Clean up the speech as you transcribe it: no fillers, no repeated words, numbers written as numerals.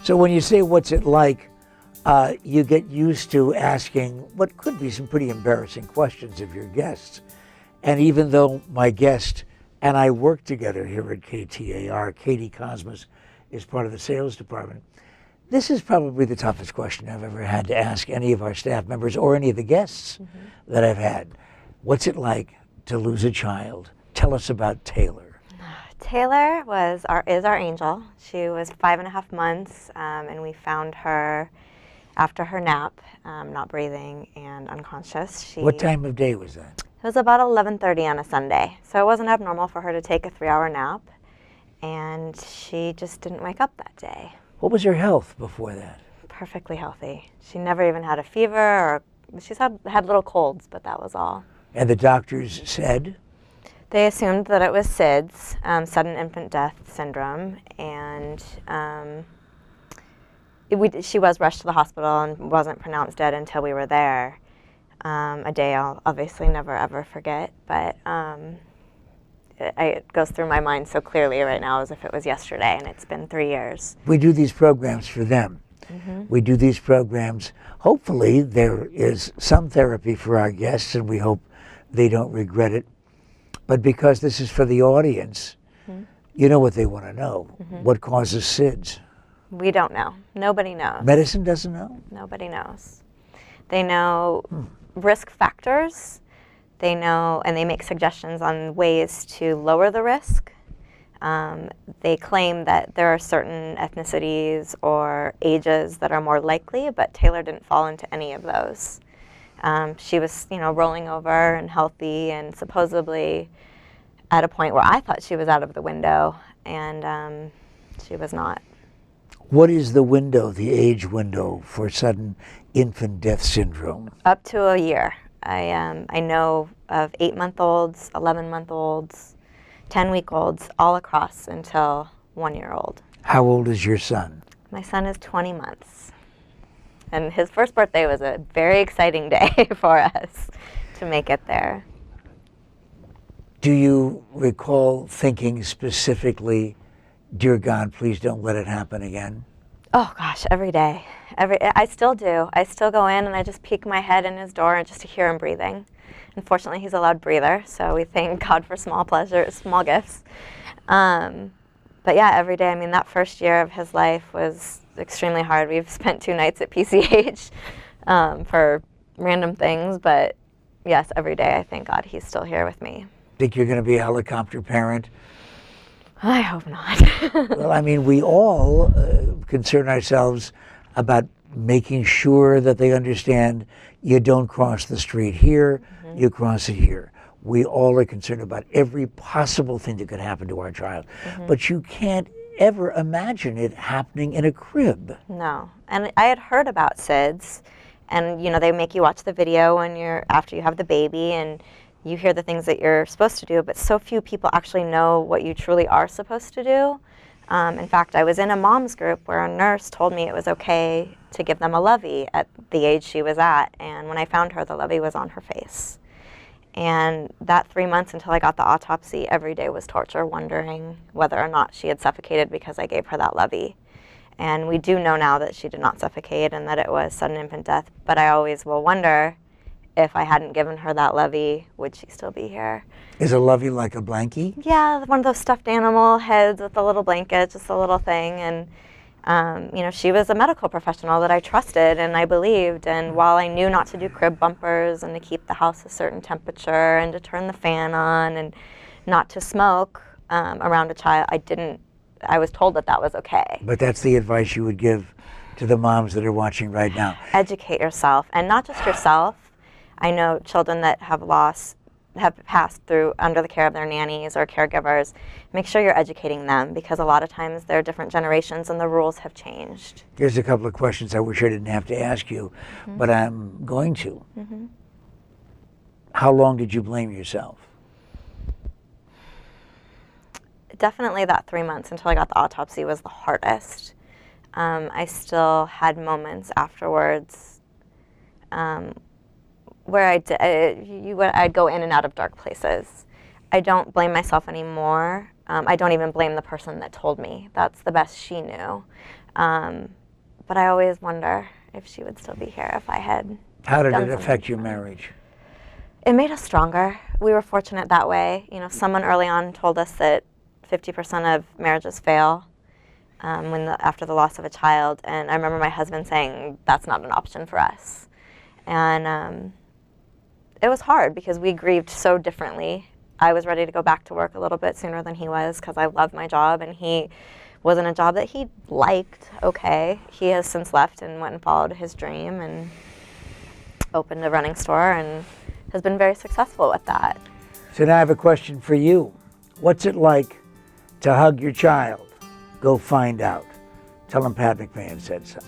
So when you say what's it like, you get used to asking what could be some pretty embarrassing questions of your guests. And even though my guest and I work together here at KTAR, Katie Cosmas is part of the sales department, this is probably the toughest question I've ever had to ask any of our staff members or any of the guests that I've had. What's it like to lose a child? Tell us about Taylor. Taylor is our angel. She was 5.5 months, and we found her after her nap, not breathing and unconscious. What time of day was that? It was about 11:30 on a Sunday, so it wasn't abnormal for her to take a 3-hour nap, and she just didn't wake up that day. What was her health before that? Perfectly healthy. She never even had a fever, or she's had little colds, but that was all. And the doctors said? They assumed that it was SIDS, sudden infant death syndrome, and she was rushed to the hospital and wasn't pronounced dead until we were there. A day I'll obviously never ever forget, but it goes through my mind so clearly right now as if it was yesterday, and it's been 3 years. We do these programs for them. We do these programs. Hopefully there is some therapy for our guests, and we hope they don't regret it. But because this is for the audience, you know what they want to know. What causes SIDS? We don't know. Nobody knows. Medicine doesn't know? Nobody knows. They know risk factors. They know, and they make suggestions on ways to lower the risk. They claim that there are certain ethnicities or ages that are more likely, but Taylor didn't fall into any of those. She was, rolling over and healthy, and supposedly at a point where I thought she was out of the window, and she was not. What is the window, the age window for sudden infant death syndrome? Up to a year. I know of 8-month-olds, 11-month-olds, 10-week-olds, all across until 1-year-old. How old is your son? My son is 20 months. And his first birthday was a very exciting day for us to make it there. Do you recall thinking specifically, dear God, please don't let it happen again? Oh gosh, every day. I still do. I still go in and I just peek my head in his door and just to hear him breathing. Unfortunately, he's a loud breather, so we thank God for small pleasures, small gifts. But yeah, every day. I mean, that first year of his life was extremely hard. We've spent 2 nights at PCH for random things, but yes, every day I thank God he's still here with me. Think you're going to be a helicopter parent? I hope not. Well, I mean, we all concern ourselves about making sure that they understand you don't cross the street here, you cross it here. We all are concerned about every possible thing that could happen to our child. But you can't ever imagine it happening in a crib. No. And I had heard about SIDS, and they make you watch the video after you have the baby, and you hear the things that you're supposed to do, but so few people actually know what you truly are supposed to do. In fact, I was in a mom's group where a nurse told me it was okay to give them a lovey at the age she was at, and when I found her, the lovey was on her face. And that 3 months until I got the autopsy, every day was torture, wondering whether or not she had suffocated because I gave her that lovey. And we do know now that she did not suffocate and that it was sudden infant death, but I always will wonder, if I hadn't given her that lovey, would she still be here? Is a lovey like a blankie? Yeah, one of those stuffed animal heads with a little blanket, just a little thing. And, she was a medical professional that I trusted and I believed. And while I knew not to do crib bumpers and to keep the house a certain temperature and to turn the fan on and not to smoke around a child, I was told that was okay. But that's the advice you would give to the moms that are watching right now. Educate yourself, and not just yourself. I know children that have passed through under the care of their nannies or caregivers. Make sure you're educating them, because a lot of times they're different generations and the rules have changed. Here's a couple of questions I wish I didn't have to ask you, but I'm going to. How long did you blame yourself? Definitely that 3 months until I got the autopsy was the hardest. I still had moments afterwards where I'd go in and out of dark places. I don't blame myself anymore. I don't even blame the person that told me. That's the best she knew. But I always wonder if she would still be here if I had. How did done it something affect your different. marriage? It made us stronger. We were fortunate that way. Someone early on told us that 50% of marriages fail after the loss of a child, and I remember my husband saying that's not an option for us. And it was hard because we grieved so differently. I was ready to go back to work a little bit sooner than he was because I loved my job, and he was in a job that he liked. Okay, he has since left and went and followed his dream and opened a running store and has been very successful with that. So now I have a question for you. What's it like to hug your child? Go find out. Tell him Pat McMahon said so.